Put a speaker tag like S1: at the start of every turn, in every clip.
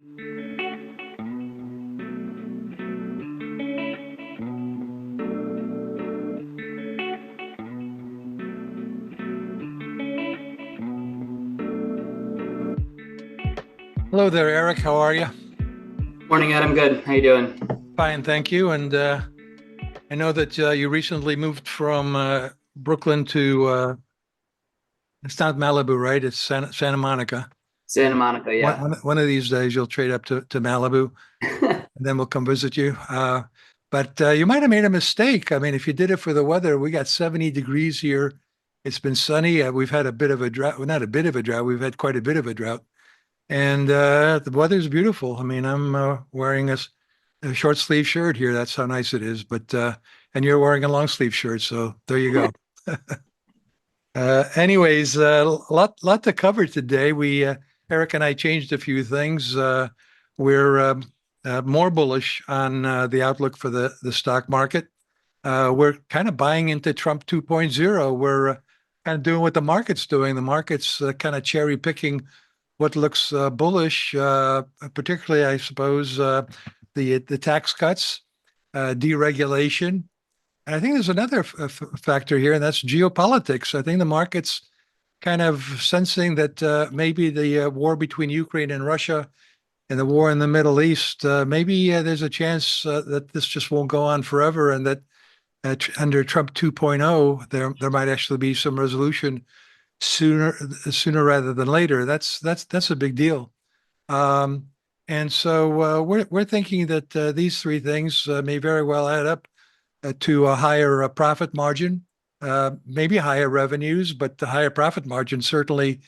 S1: Hello there, Eric. How are you?
S2: Morning, Adam. Good. How you doing?
S1: Fine, thank you. And I know that you recently moved from Brooklyn to, it's not Malibu, right? It's Santa Monica.
S2: Santa Monica,
S1: One,
S2: yeah.
S1: one, one of these days you'll trade up to Malibu and then we'll come visit you. But you might have made a mistake. I mean, if you did it for the weather, we got 70 degrees here. It's been sunny. We've had a bit of a drought. Well, not a bit of a drought. We've had quite a bit of a drought. And the weather's beautiful. I mean, I'm wearing a short sleeve shirt here. That's how nice it is. But and you're wearing a long sleeve shirt, so there you go. Anyways, lot to cover today. We Eric and I changed a few things. We're more bullish on the outlook for the stock market. We're kind of buying into Trump 2.0. We're kind of doing what the market's doing. The market's kind of cherry picking what looks bullish, particularly, I suppose, the tax cuts, deregulation. And I think there's another factor here, and that's geopolitics. I think the market's kind of sensing that maybe the war between Ukraine and Russia and the war in the Middle East, maybe there's a chance that this just won't go on forever, and that under Trump 2.0, there might actually be some resolution sooner rather than later. That's a big deal. And so we're thinking that these three things may very well add up to a higher profit margin, maybe higher revenues, but the higher profit margin certainly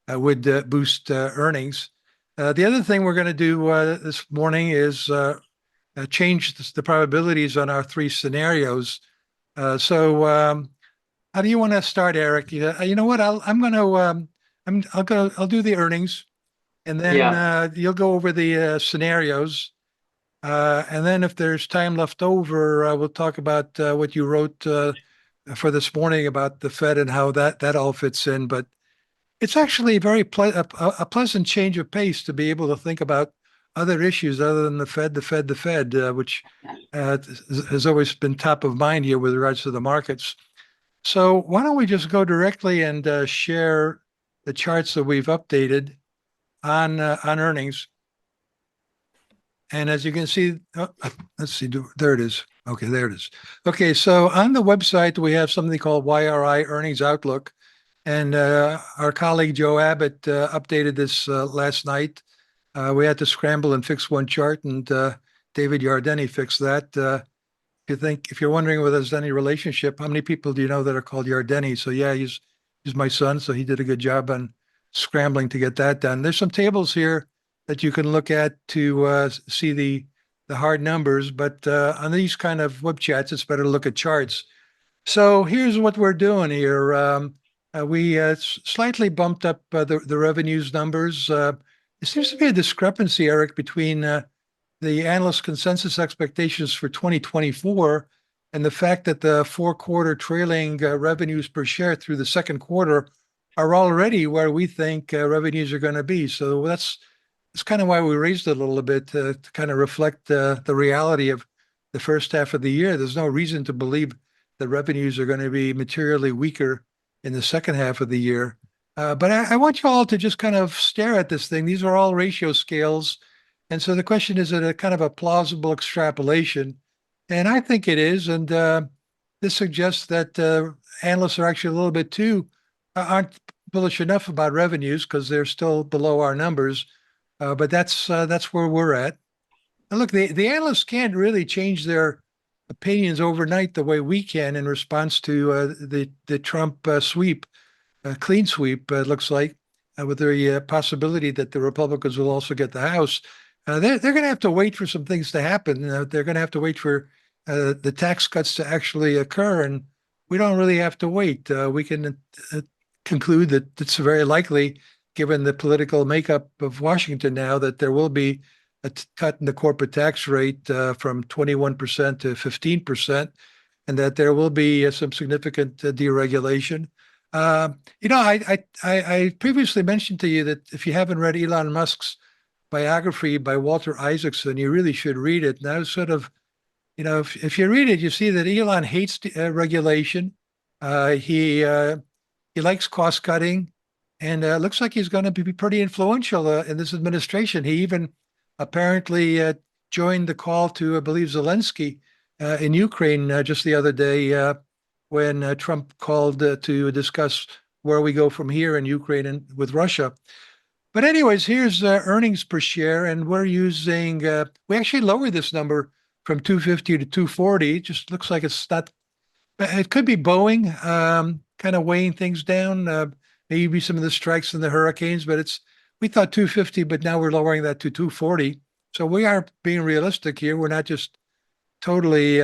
S1: would boost earnings. The other thing we're going to do this morning is change the probabilities on our three scenarios. So how do you want to start, Eric? You know what? I'll do the earnings, and then
S2: Yeah.
S1: you'll go over the scenarios. And then if there's time left over, we'll talk about what you wrote for this morning about the Fed and how that all fits in. But it's actually a pleasant change of pace to be able to think about other issues other than the Fed, which has always been top of mind here with regards to the markets. So why don't we just go directly and share the charts that we've updated on earnings. And as you can see, let's see, there it is. Okay, there it is. Okay, so on the website, we have something called YRI Earnings Outlook. And our colleague Joe Abbott updated this last night. We had to scramble and fix one chart, and David Yardeni fixed that. If you're wondering whether there's any relationship, how many people do you know that are called Yardeni? So yeah, he's my son, so he did a good job on scrambling to get that done. There's some tables here that you can look at to see the hard numbers, but on these kind of web chats, it's better to look at charts. So here's what we're doing here. We slightly bumped up the revenues numbers. There seems to be a discrepancy, Eric, between the analyst consensus expectations for 2024 and the fact that the four-quarter trailing revenues per share through the second quarter are already where we think revenues are going to be. So that's kind of why we raised it a little bit to kind of reflect the reality of the first half of the year. There's no reason to believe that revenues are going to be materially weaker in the second half of the year. But I want you all to just kind of stare at this thing. These are all ratio scales. And so the question is it a kind of a plausible extrapolation? And I think it is. And this suggests that analysts are actually a little bit aren't bullish enough about revenues because they're still below our numbers. But that's where we're at. And look, the analysts can't really change their opinions overnight the way we can in response to the Trump clean sweep, it looks like, with the possibility that the Republicans will also get the House. They're going to have to wait for some things to happen. They're going to have to wait for the tax cuts to actually occur, and we don't really have to wait. We can conclude that it's very likely, given the political makeup of Washington now, that there will be a cut in the corporate tax rate from 21% to 15%, and that there will be some significant deregulation. I previously mentioned to you that if you haven't read Elon Musk's biography by Walter Isaacson. You really should read it. Now, sort of, if you read it, you see that Elon hates regulation. He likes cost cutting, and looks like he's going to be pretty influential in this administration. He even apparently joined the call to, I believe, Zelensky in Ukraine just the other day when Trump called to discuss where we go from here in Ukraine and with Russia. But anyways, here's earnings per share, and we're using, we actually lowered this number from 250 to 240. It just looks like it's not, it could be Boeing kind of weighing things down, maybe some of the strikes and the hurricanes, but we thought 250, but now we're lowering that to 240. So we are being realistic here. We're not just totally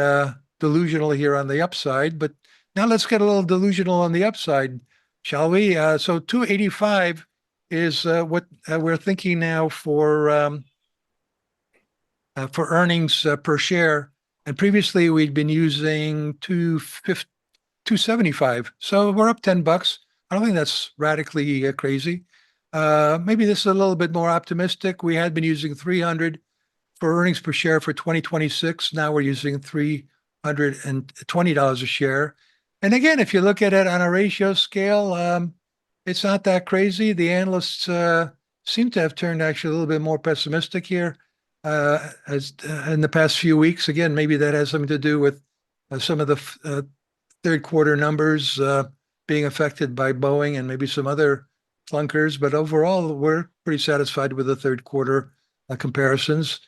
S1: delusional here on the upside, but now let's get a little delusional on the upside, shall we? So 285 is what we're thinking now for earnings per share. And previously we'd been using 275. So we're up $10. I don't think that's radically crazy. Maybe this is a little bit more optimistic. We had been using 300 for earnings per share for 2026. Now we're using $320 a share. And again, if you look at it on a ratio scale, it's not that crazy. The analysts seem to have turned actually a little bit more pessimistic here as in the past few weeks. Again, maybe that has something to do with some of the third quarter numbers being affected by Boeing and maybe some other clunkers. But overall, we're pretty satisfied with the third quarter comparisons.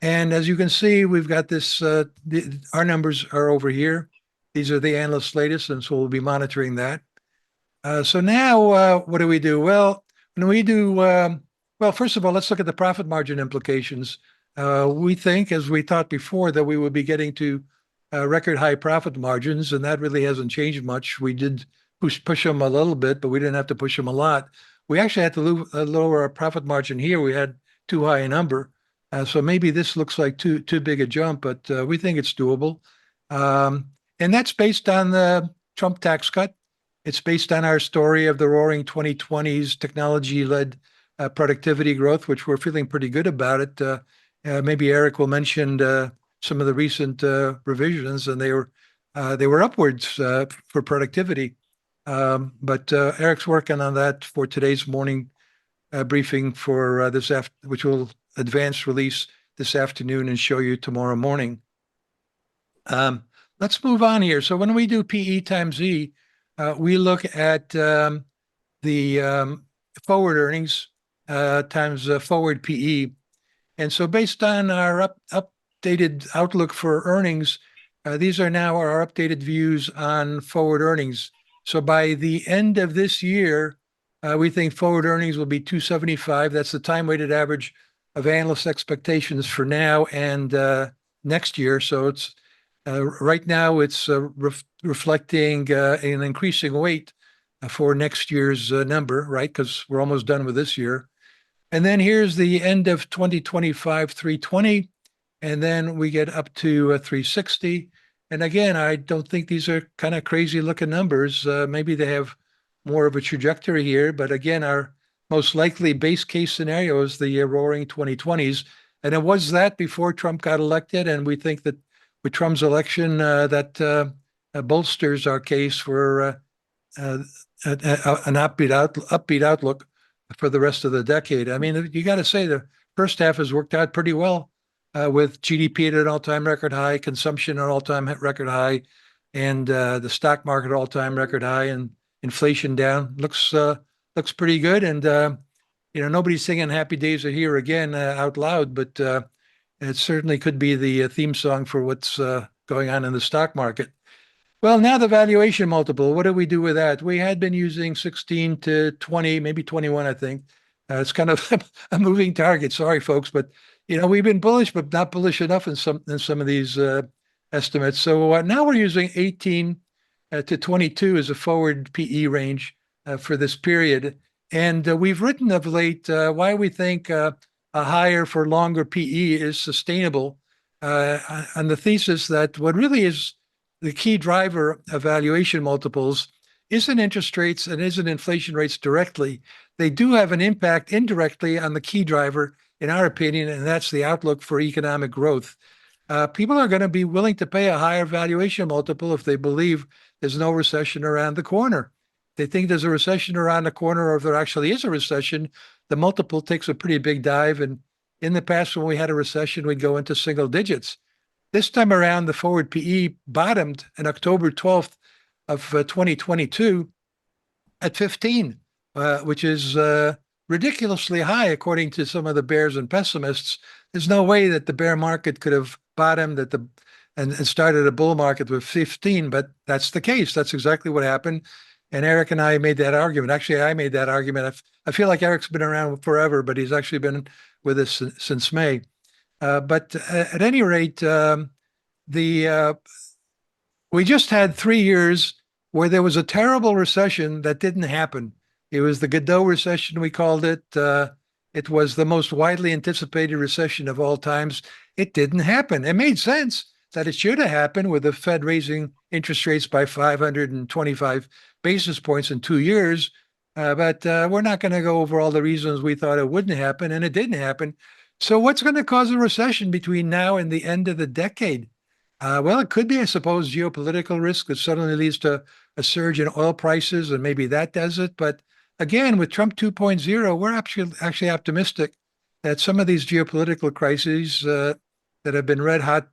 S1: And as you can see, we've got this, our numbers are over here. These are the analysts' latest, and so we'll be monitoring that. So now what do we do? Well, when we do, well, first of all, let's look at the profit margin implications. We think, as we thought before, that we would be getting to record high profit margins, and that really hasn't changed much. We did push them a little bit, but we didn't have to push them a lot. We actually had to lower our profit margin here. We had too high a number. So maybe this looks like too big a jump, but we think it's doable. And that's based on the Trump tax cut. It's based on our story of the roaring 2020s technology-led productivity growth, which we're feeling pretty good about it. Maybe Eric will mention some of the recent revisions, and they were upwards for productivity. But Eric's working on that for today's morning briefing for which will advance release this afternoon and show you tomorrow morning. Let's move on here. So when we do PE times E, we look at the forward earnings times forward PE. And so based on our updated outlook for earnings, these are now our updated views on forward earnings. So by the end of this year, we think forward earnings will be 275. That's the time-weighted average of analyst expectations for now and next year. So it's right now it's reflecting an increasing weight for next year's number, right? Because we're almost done with this year. And then here's the end of 2025, 320, and then we get up to 360. And again, I don't think these are kind of crazy looking numbers. Maybe they have more of a trajectory here, but again, our most likely base case scenario is the roaring 2020s. And it was that before Trump got elected. And we think that with Trump's election, that bolsters our case for an upbeat outlook for the rest of the decade. I mean, you got to say the first half has worked out pretty well with GDP at an all-time record high, consumption at an all-time record high, and the stock market all-time record high, and inflation down. Looks pretty good. And nobody's singing "Happy Days Are Here Again" out loud, but it certainly could be the theme song for what's going on in the stock market. Well, now the valuation multiple, what do we do with that? We had been using 16 to 20, maybe 21, I think. It's kind of a moving target. Sorry, folks, but we've been bullish, but not bullish enough in some of these estimates. So now we're using 18 to 22 as a forward PE range for this period. And we've written of late why we think a higher for longer PE is sustainable on the thesis that what really is the key driver of valuation multiples isn't interest rates and isn't inflation rates directly. They do have an impact indirectly on the key driver, in our opinion, and that's the outlook for economic growth. People are going to be willing to pay a higher valuation multiple if they believe there's no recession around the corner. They think there's a recession around the corner, or if there actually is a recession, the multiple takes a pretty big dive. And in the past, when we had a recession, we'd go into single digits. This time around, the forward PE bottomed on October 12th of 2022 at 15, which is ridiculously high according to some of the bears and pessimists. There's no way that the bear market could have bottomed and started a bull market with 15, but that's the case. That's exactly what happened. And Eric and I made that argument. Actually, I made that argument. I feel like Eric's been around forever, but he's actually been with us since May. But at any rate, the we just had 3 years where there was a terrible recession that didn't happen. It was the Godot recession, we called it. It was the most widely anticipated recession of all times. It didn't happen. It made sense that it should have happened with the Fed raising interest rates by 525 basis points in 2 years. But we're not going to go over all the reasons we thought it wouldn't happen, and it didn't happen. So what's going to cause a recession between now and the end of the decade? Well, it could be, I suppose, geopolitical risk that suddenly leads to a surge in oil prices, and maybe that does it. But again, with Trump 2.0, we're actually optimistic that some of these geopolitical crises that have been red hot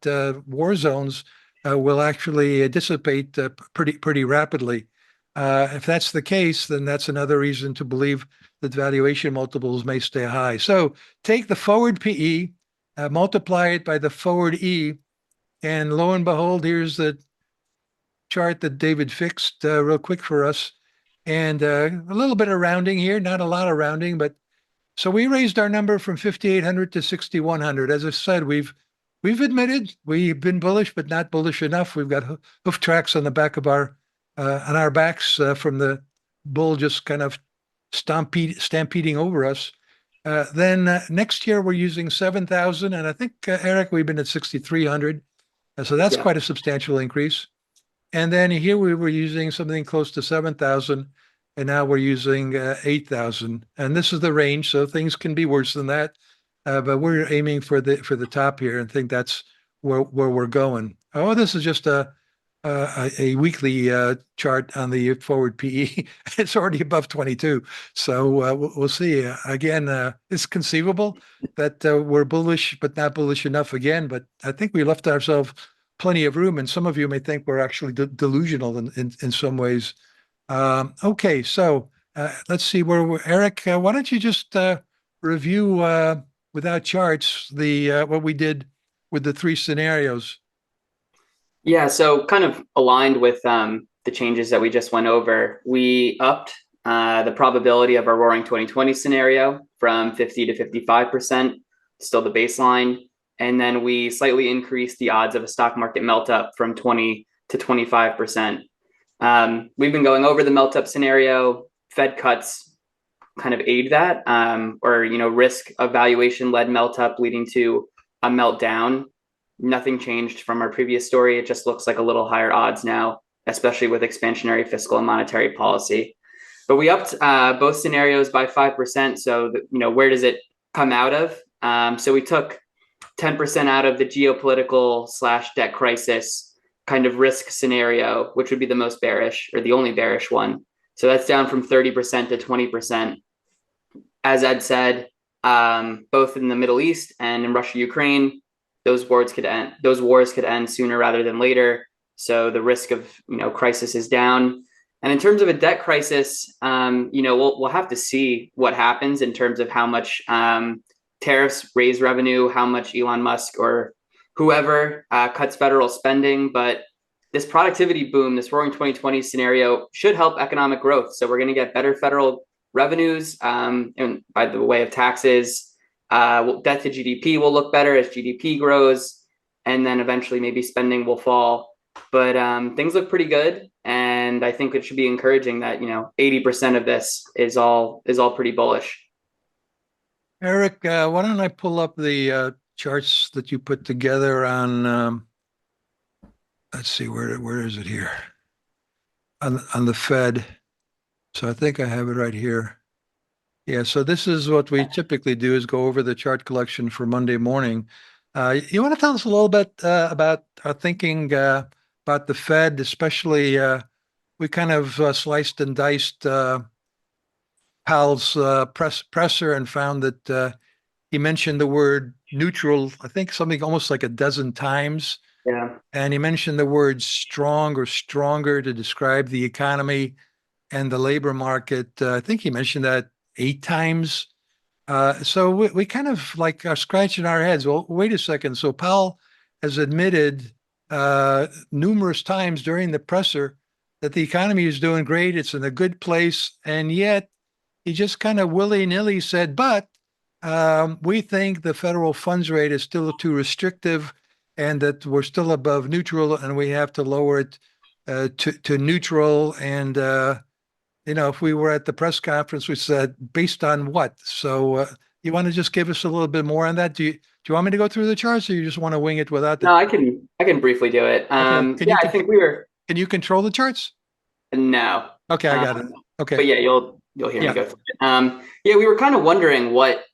S1: war zones will actually dissipate pretty rapidly. If that's the case, then that's another reason to believe that valuation multiples may stay high. So take the forward PE, multiply it by the forward E, and lo and behold, here's the chart that David fixed real quick for us. And a little bit of rounding here, not a lot of rounding, but so we raised our number from 5,800 to 6,100. As I said, we've admitted we've been bullish, but not bullish enough. We've got hoof tracks on the back of our on our backs from the bull just kind of stampeding over us. Then next year we're using 7,000, and I think Eric, we've been at 6,300. So that's quite a substantial increase. And then here we were using something close to 7,000, and now we're using 8,000. And this is the range, so things can be worse than that. But we're aiming for the top here, and think that's where we're going. Oh, this is just a weekly chart on the forward PE. It's already above 22. So we'll see. Again, it's conceivable that we're bullish, but not bullish enough again. But I think we left ourselves plenty of room. And some of you may think we're actually delusional in some ways. Okay, so let's see Eric, why don't you just review without charts what we did with the three scenarios?
S2: Yeah, so kind of aligned with the changes that we just went over, we upped the probability of our roaring 2020 scenario from 50 to 55%, still the baseline. And then we slightly increased the odds of a stock market melt-up from 20 to 25%. We've been going over the melt-up scenario. Fed cuts kind of aid that, or risk of valuation-led melt-up leading to a meltdown. Nothing changed from our previous story. It just looks like a little higher odds now, especially with expansionary fiscal and monetary policy. But we upped both scenarios by 5%. So where does it come out of? So we took 10% out of the geopolitical / debt crisis kind of risk scenario, which would be the most bearish or the only bearish one. So that's down from 30% to 20%. As Ed said, both in the Middle East and in Russia, Ukraine, those wars could end sooner rather than later. So the risk of crisis is down. And in terms of a debt crisis, we'll have to see what happens in terms of how much tariffs raise revenue, how much Elon Musk or whoever cuts federal spending. But this productivity boom, this roaring 2020 scenario should help economic growth. So we're going to get better federal revenues and by the way of taxes. Debt to GDP will look better as GDP grows, and then eventually maybe spending will fall. But things look pretty good, and I think it should be encouraging that 80% of this is all pretty bullish.
S1: Eric, why don't I pull up the charts that you put together on? Let's see, where is it here? On the Fed. So I think I have it right here. Yeah, so this is what we typically do is go over the chart collection for Monday morning. You want to tell us a little bit about our thinking about the Fed, especially we kind of sliced and diced Powell's presser and found that he mentioned the word neutral, I think something almost like a dozen times.
S2: Yeah.
S1: And he mentioned the word strong or stronger to describe the economy and the labor market. I think he mentioned that 8 times. So we kind of like are scratching our heads. Well, wait a second. So Powell has admitted numerous times during the presser that the economy is doing great. It's in a good place. And yet he just kind of willy-nilly said, but we think the federal funds rate is still too restrictive and that we're still above neutral and we have to lower it to neutral. And if we were at the press conference, we said, based on what? So you want to just give us a little bit more on that? Do you want me to go through the charts or you just want to wing it without the?
S2: No, I can briefly do it.
S1: Okay.
S2: Yeah, I think we were
S1: Can you control the charts?
S2: no.
S1: Okay, I got it. Okay.
S2: But yeah, you'll hear me
S1: Yeah.
S2: go through it. Yeah, we were kind of wondering what,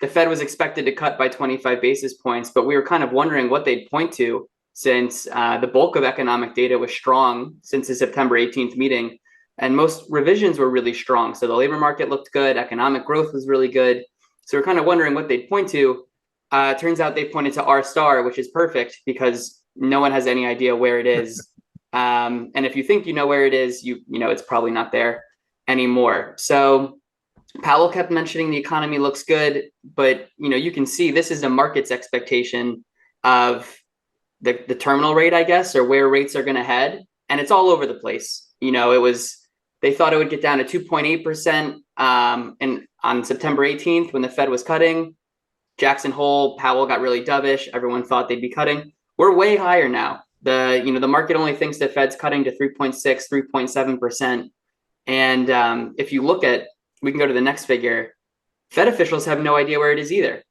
S2: the Fed was expected to cut by 25 basis points, but we were kind of wondering what they'd point to since the bulk of economic data was strong since the September 18th meeting. And most revisions were really strong. So the labor market looked good, economic growth was really good. So we're kind of wondering what they'd point to. Turns out they pointed to R star, which is perfect because no one has any idea where it is. And if you think you know where it is, you know it's probably not there anymore. So Powell kept mentioning the economy looks good, but you can see this is the market's expectation of the terminal rate, I guess, or where rates are going to head, and it's all over the place. They thought it would get down to 2.8%, and on September 18th when the Fed was cutting. Jackson Hole, Powell got really dovish. Everyone thought they'd be cutting. We're way higher now. The market only thinks the Fed's cutting to 3.6, 3.7%. And if you look at, we can go to the next figure. Fed officials have no idea where it is either.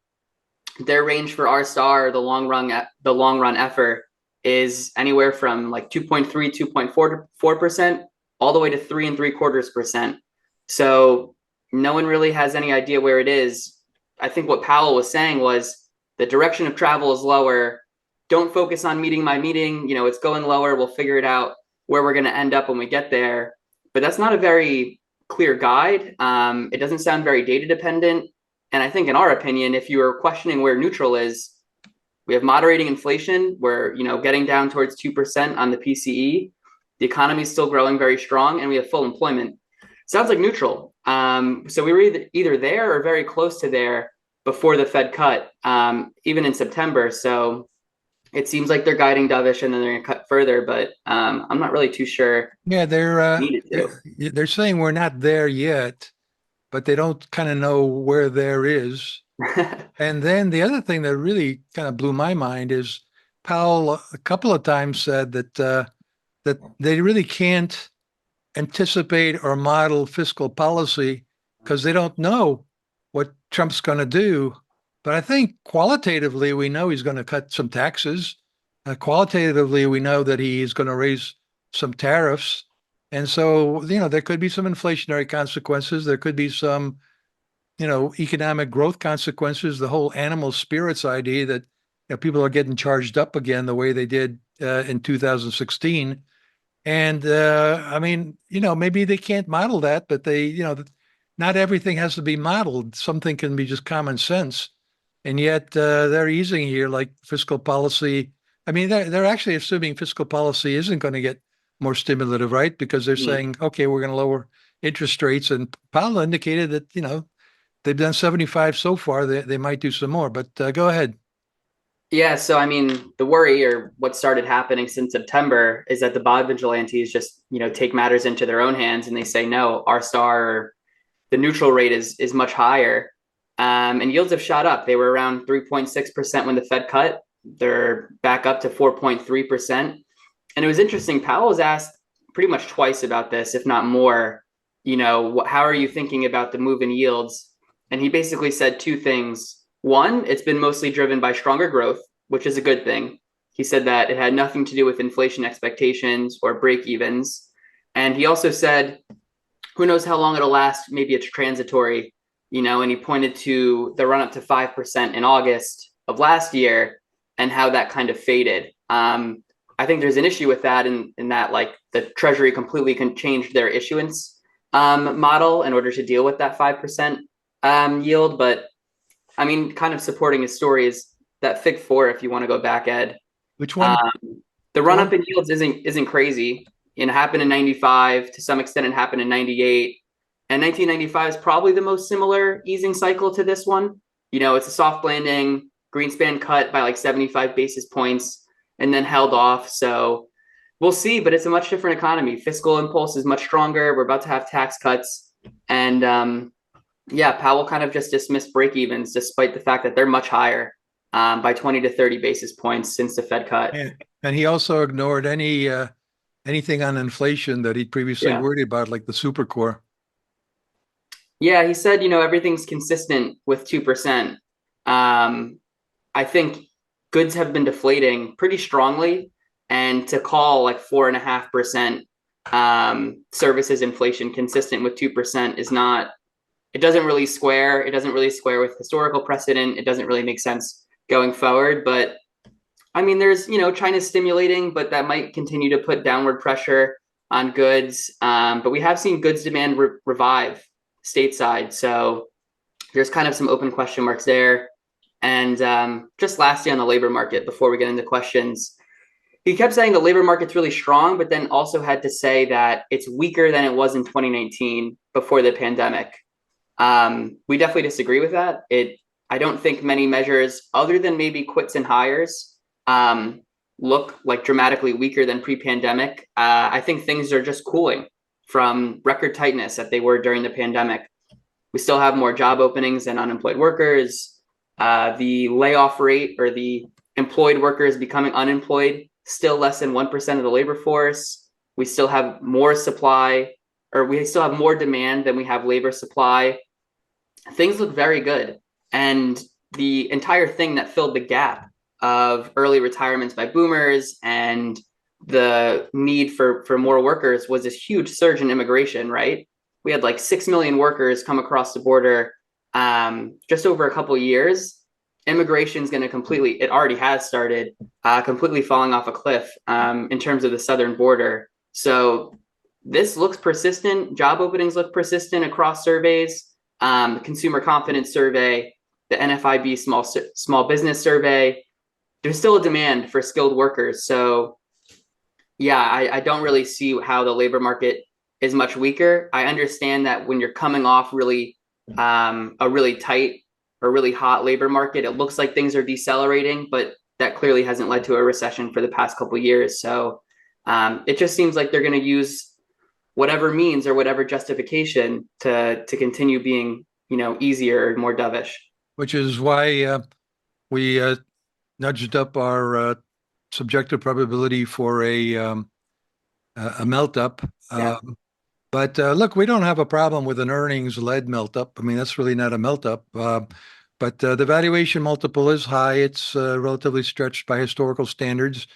S2: Their range for R star, the long run effort, is anywhere from like 2.3, 2.4%, all the way to 3.75%. So no one really has any idea where it is. I think what Powell was saying was the direction of travel is lower. Don't focus on meeting my meeting. It's going lower. We'll figure it out where we're going to end up when we get there. But that's not a very clear guide. It doesn't sound very data dependent. And I think in our opinion, if you are questioning where neutral is, we have moderating inflation. We're, getting down towards 2% on the PCE. The economy is still growing very strong and we have full employment. Sounds like neutral. So we were either there or very close to there before the Fed cut, even in September. So it seems like they're guiding dovish and then they're going to cut further, but I'm not really too sure.
S1: Yeah,
S2: Needed to.
S1: they're saying we're not there yet, but they don't kind of know where there is. And then the other thing that really kind of blew my mind is Powell a couple of times said that they really can't anticipate or model fiscal policy because they don't know what Trump's going to do. But I think qualitatively, we know he's going to cut some taxes. Qualitatively, we know that he is going to raise some tariffs. And so, there could be some inflationary consequences. There could be some, economic growth consequences. The whole animal spirits idea that people are getting charged up again the way they did in 2016. And I mean, maybe they can't model that, but not everything has to be modeled. Something can be just common sense. And yet they're easing here like fiscal policy. I mean, they're actually assuming fiscal policy isn't going to get more stimulative, right? Because they're saying, okay, we're going to lower interest rates. And Powell indicated that, they've done 75 so far. They might do some more, but go ahead.
S2: Yeah, so I mean, the worry or what started happening since September is that the bond vigilantes just, take matters into their own hands and they say, no, R star or the neutral rate is much higher. And yields have shot up. They were around 3.6% when the Fed cut. They're back up to 4.3%. And it was interesting. Powell was asked pretty much twice about this, if not more. How are you thinking about the move in yields? And he basically said two things. One, it's been mostly driven by stronger growth, which is a good thing. He said that it had nothing to do with inflation expectations or break evens. And he also said who knows how long it'll last? Maybe it's transitory, and he pointed to the run up to 5% in August of last year and how that kind of faded. I think there's an issue with that in that like the Treasury completely changed their issuance model in order to deal with that 5% yield. But I mean, kind of supporting his story is that Fig 4, if you want to go back, Ed.
S1: Which one?
S2: The run up in yields isn't crazy. It happened in 95. To some extent, it happened in 98. And 1995 is probably the most similar easing cycle to this one. It's a soft landing, Greenspan cut by like 75 basis points and then held off. So we'll see, but it's a much different economy. Fiscal impulse is much stronger. We're about to have tax cuts. And Powell kind of just dismissed break evens despite the fact that they're much higher by 20 to 30 basis points since the Fed cut.
S1: And he also ignored anything on inflation that he'd previously worried about, like the supercore.
S2: Yeah, he said, everything's consistent with 2%. I think goods have been deflating pretty strongly, and to call like 4.5% services inflation consistent with 2% is not. It doesn't really square. It doesn't really square with historical precedent. It doesn't really make sense going forward. But I mean, there's China's stimulating, but that might continue to put downward pressure on goods. But we have seen goods demand revive stateside, so there's kind of some open question marks there. And just lastly on the labor market, before we get into questions, he kept saying the labor market's really strong, but then also had to say that it's weaker than it was in 2019 before the pandemic. We definitely disagree with that. I don't think many measures, other than maybe quits and hires, look like dramatically weaker than pre-pandemic. I think things are just cooling from record tightness that they were during the pandemic. We still have more job openings than unemployed workers. The layoff rate, or the employed workers becoming unemployed, still less than 1% of the labor force. We still have more supply, or we still have more demand than we have labor supply. Things look very good. And the entire thing that filled the gap of early retirements by boomers and the need for more workers was this huge surge in immigration, right? We had like 6 million workers come across the border just over a couple of years. Immigration is going to completely, it already has started, completely falling off a cliff in terms of the southern border. So this looks persistent. Job openings look persistent across surveys. The Consumer Confidence Survey, the NFIB Small Business Survey, there's still a demand for skilled workers. So yeah, I don't really see how the labor market is much weaker. I understand that when you're coming off really a really tight or really hot labor market, it looks like things are decelerating, but that clearly hasn't led to a recession for the past couple of years. So it just seems like they're going to use whatever means or whatever justification to continue being, easier or more dovish.
S1: Which is why we nudged up our subjective probability for a Meltup. But look, we don't have a problem with an earnings-led Meltup. I mean, that's really not a Meltup. But the valuation multiple is high. It's relatively stretched by historical standards.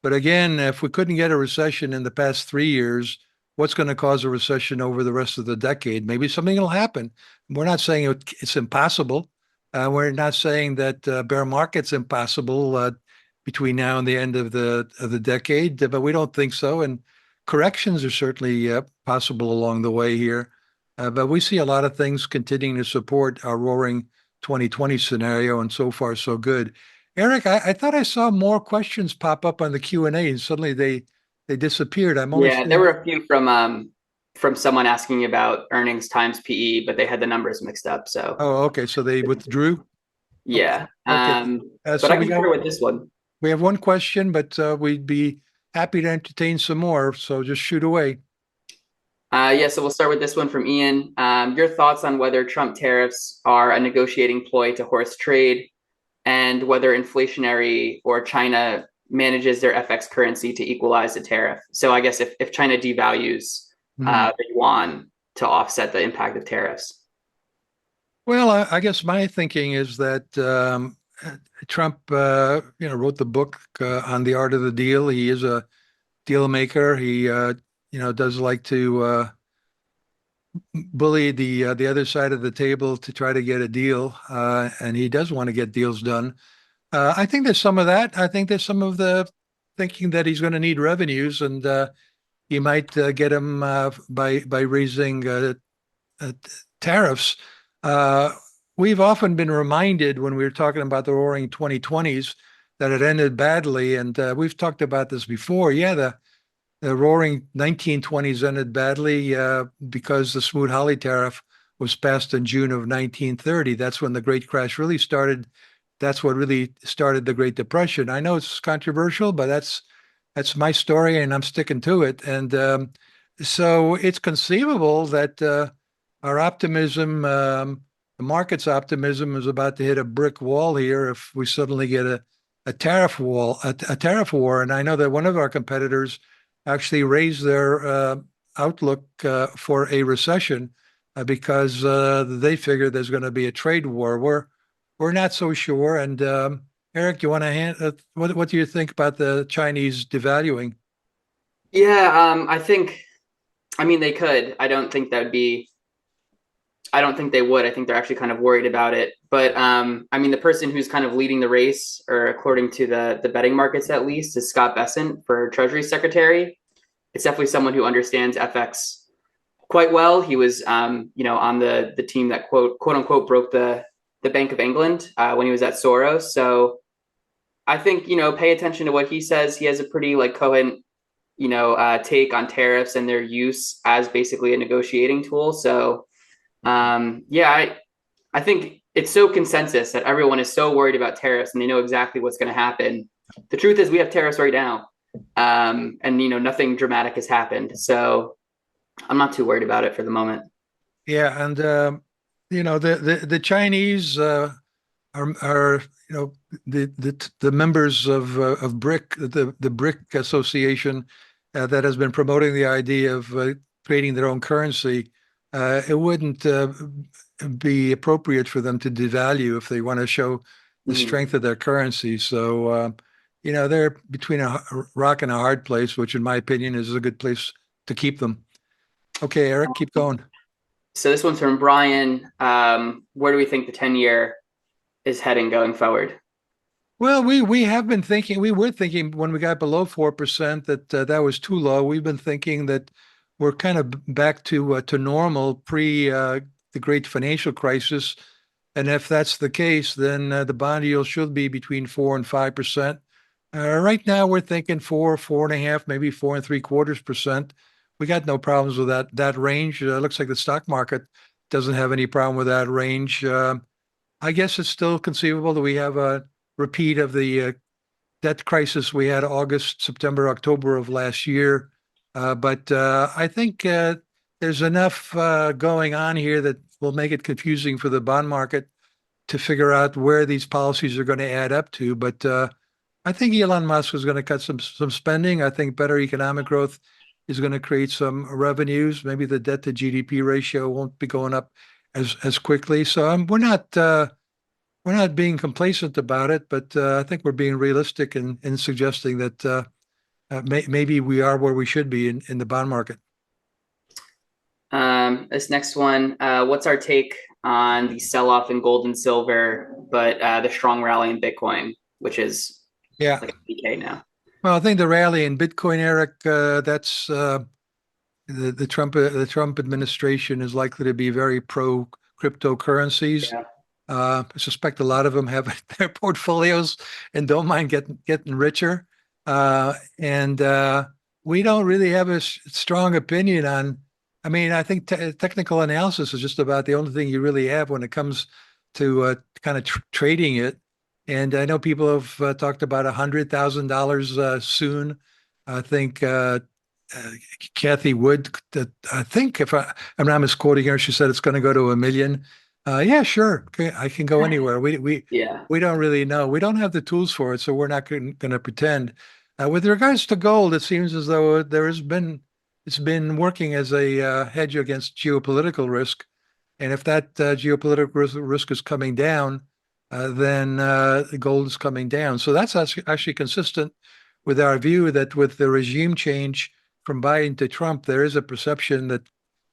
S1: But again, if we couldn't get a recession in the past 3 years, what's going to cause a recession over the rest of the decade? Maybe something will happen. We're not saying it's impossible. We're not saying that bear market's impossible between now and the end of the decade, but we don't think so. And corrections are certainly possible along the way here. But we see a lot of things continuing to support our roaring 2020 scenario, and so far so good. Eric, I thought I saw more questions pop up on the Q&A, and suddenly they disappeared.
S2: There were a few from someone asking about earnings times PE, but they had the numbers mixed up. So
S1: okay, so they withdrew.
S2: Yeah.
S1: Okay.
S2: But I can start with this one.
S1: We have one question, but we'd be happy to entertain some more. So just shoot away.
S2: So we'll start with this one from Ian. Your thoughts on whether Trump tariffs are a negotiating ploy to horse trade, and whether inflationary or China manages their FX currency to equalize the tariff. So I guess if China devalues the yuan to offset the impact of tariffs.
S1: Well, I guess my thinking is that Trump, wrote the book on the art of the deal. He is a deal maker. He, does like to bully the other side of the table to try to get a deal, and he does want to get deals done. I think there's some of that. I think there's some of the thinking that he's going to need revenues, and he might get them by raising uh, tariffs. Uh, we've often been reminded when we were talking about the roaring 2020s that it ended badly, and we've talked about this before. Yeah, the roaring 1920s ended badly because the Smoot-Hawley tariff was passed in June of 1930. That's when the Great Crash really started. That's what really started the Great Depression. I know it's controversial, but that's my story, and I'm sticking to it. And so it's conceivable that our optimism, the market's optimism, is about to hit a brick wall here if we suddenly get a tariff wall, a tariff war. And I know that one of our competitors actually raised their outlook for a recession because they figure there's going to be a trade war. We're not so sure. And Eric, you want to what do you think about the Chinese devaluing?
S2: Yeah, I mean, they could. I don't think they would. I think they're actually kind of worried about it. But I mean, the person who's kind of leading the race, or according to the betting markets at least, is Scott Bessent for Treasury Secretary. It's definitely someone who understands FX quite well. He was, on the team that quote unquote broke the Bank of England when he was at Soros. So I think pay attention to what he says. He has a pretty like coherent take on tariffs and their use as basically a negotiating tool. So yeah, I think it's so consensus that everyone is so worried about tariffs and they know exactly what's going to happen. The truth is we have tariffs right now, and nothing dramatic has happened. So I'm not too worried about it for the moment.
S1: Yeah, and the Chinese are the members of BRIC, the BRIC Association that has been promoting the idea of creating their own currency. It wouldn't be appropriate for them to devalue if they want to show the
S2: Mhm.
S1: strength of their currency. So they're between a rock and a hard place, which in my opinion is a good place to keep them. Okay, Eric, keep going.
S2: So this one's from Brian. Where do we think the 10-year is heading going forward?
S1: Well, we have been thinking, we were thinking when we got below 4% that that was too low. We've been thinking that we're kind of back to normal pre the great financial crisis. And if that's the case, then the bond yield should be between 4 and 5%. Right now, we're thinking 4, 4.5, maybe 4.75%. We got no problems with that range. Looks like the stock market doesn't have any problem with that range. I guess it's still conceivable that we have a repeat of the debt crisis we had August, September, October of last year. But I think there's enough going on here that will make it confusing for the bond market to figure out where these policies are going to add up to. But I think Elon Musk is going to cut some spending. I think better economic growth is going to create some revenues. Maybe the debt to GDP ratio won't be going up as quickly. So we're not being complacent about it, but I think we're being realistic in suggesting that maybe we are where we should be in the bond market.
S2: This next one, what's our take on the sell-off in gold and silver, but the strong rally in Bitcoin, which is
S1: Yeah.
S2: like a PK now?
S1: Well, I think the rally in Bitcoin, Eric, that's the Trump administration is likely to be very pro cryptocurrencies.
S2: Yeah.
S1: I suspect a lot of them have their portfolios and don't mind getting richer. And we don't really have a strong opinion on. I mean, I think technical analysis is just about the only thing you really have when it comes to kind of trading it. And I know people have talked about $100,000 soon. I think uh, Kathy Wood, that I think if I'm not misquoting her, she said it's going to go to 1 million. Yeah, sure. Okay, I can go anywhere.
S2: Yeah.
S1: We don't really know. We don't have the tools for it, so we're not going to pretend. With regards to gold, it seems as though it's been working as a hedge against geopolitical risk. And if that geopolitical risk is coming down, then the gold is coming down. So that's actually consistent with our view that with the regime change from Biden to Trump, there is a perception that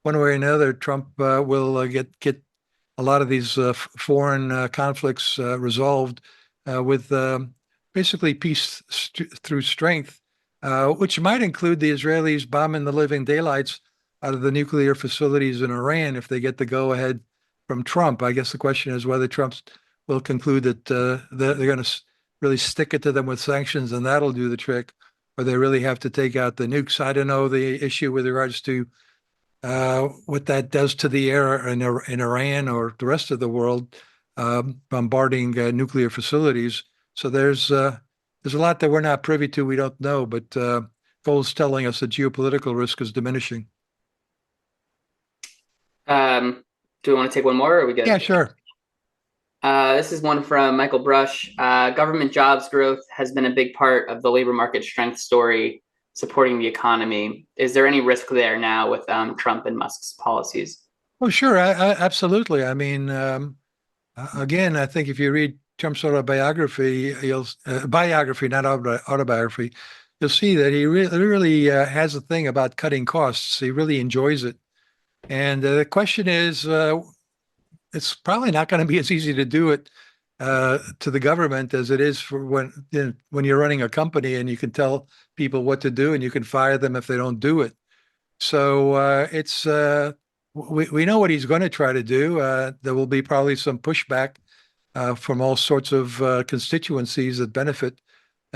S1: one way or another, Trump will get a lot of these foreign conflicts resolved with basically peace through strength, which might include the Israelis bombing the living daylights out of the nuclear facilities in Iran if they get the go ahead from Trump. I guess the question is whether Trump will conclude that they're going to really stick it to them with sanctions and that'll do the trick, or they really have to take out the nukes. I don't know the issue with regards to what that does to the air in Iran or the rest of the world, bombarding nuclear facilities. So there's a lot that we're not privy to. We don't know, but Gold's telling us that geopolitical risk is diminishing.
S2: Do we want to take one more, or are we good?
S1: Yeah, sure.
S2: This is one from Michael Brush. Government jobs growth has been a big part of the labor market strength story supporting the economy. Is there any risk there now with Trump and Musk's policies?
S1: Well, sure, absolutely. I mean, again, I think if you read Trump's autobiography, biography, not autobiography, you'll see that he really has a thing about cutting costs. He really enjoys it. And the question is, it's probably not going to be as easy to do it to the government as it is for when you're running a company and you can tell people what to do and you can fire them if they don't do it. So we know what he's going to try to do. There will be probably some pushback from all sorts of constituencies that benefit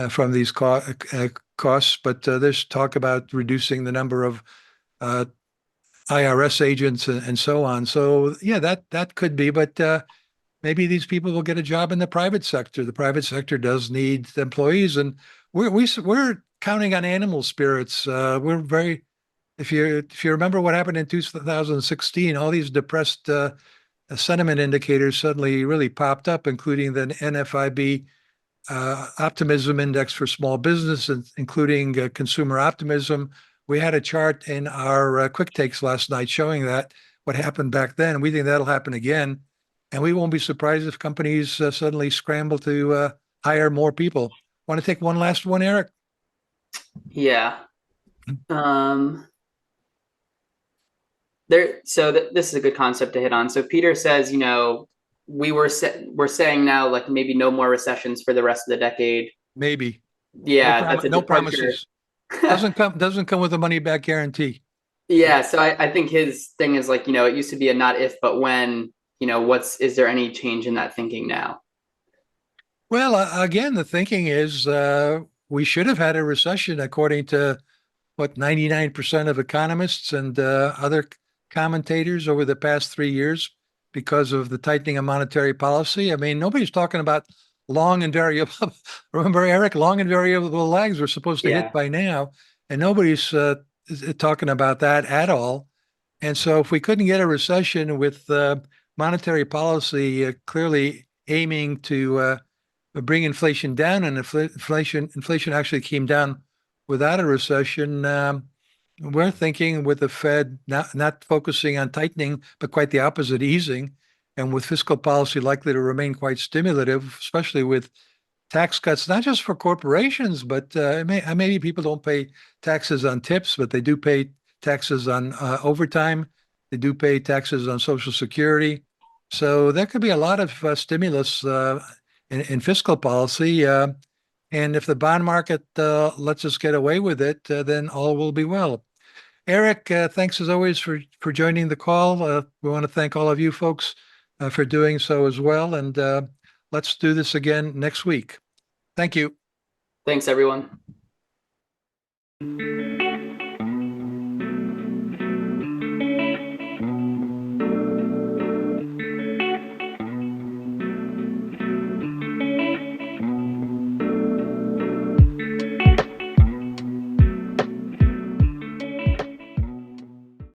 S1: from these costs, but there's talk about reducing the number of IRS agents and so on. So yeah, that could be, but maybe these people will get a job in the private sector. The private sector does need employees, and we're counting on animal spirits. We're very if you remember what happened in 2016, all these depressed sentiment indicators suddenly really popped up, including the NFIB optimism index for small business, including consumer optimism. We had a chart in our quick takes last night showing that what happened back then. We think that'll happen again, and we won't be surprised if companies suddenly scramble to hire more people. Want to take one last one, Eric?
S2: Yeah. This is a good concept to hit on. So Peter says, we're saying now like maybe no more recessions for the rest of the decade.
S1: Maybe.
S2: Yeah,
S1: no,
S2: that's a
S1: no
S2: departure.
S1: promises. doesn't come with a money back guarantee.
S2: Yeah, so I think his thing is like, it used to be a not if but when, is there any change in that thinking now?
S1: Well, again, the thinking is we should have had a recession according to what 99% of economists and other commentators over the past 3 years because of the tightening of monetary policy. I mean, nobody's talking about long and variable. Remember, Eric, long and variable lags were supposed to hit by now, and nobody's talking about that at all. And so, if we couldn't get a recession with monetary policy clearly aiming to bring inflation down, and inflation actually came down without a recession. We're thinking with the Fed not focusing on tightening, but quite the opposite, easing, and with fiscal policy likely to remain quite stimulative, especially with tax cuts, not just for corporations, but maybe people don't pay taxes on tips, but they do pay taxes on overtime. They do pay taxes on Social Security. So there could be a lot of stimulus in fiscal policy. And if the bond market lets us get away with it, then all will be well. Eric, thanks as always for joining the call. We want to thank all of you folks for doing so as well. And let's do this again next week. Thank you.
S2: Thanks, everyone.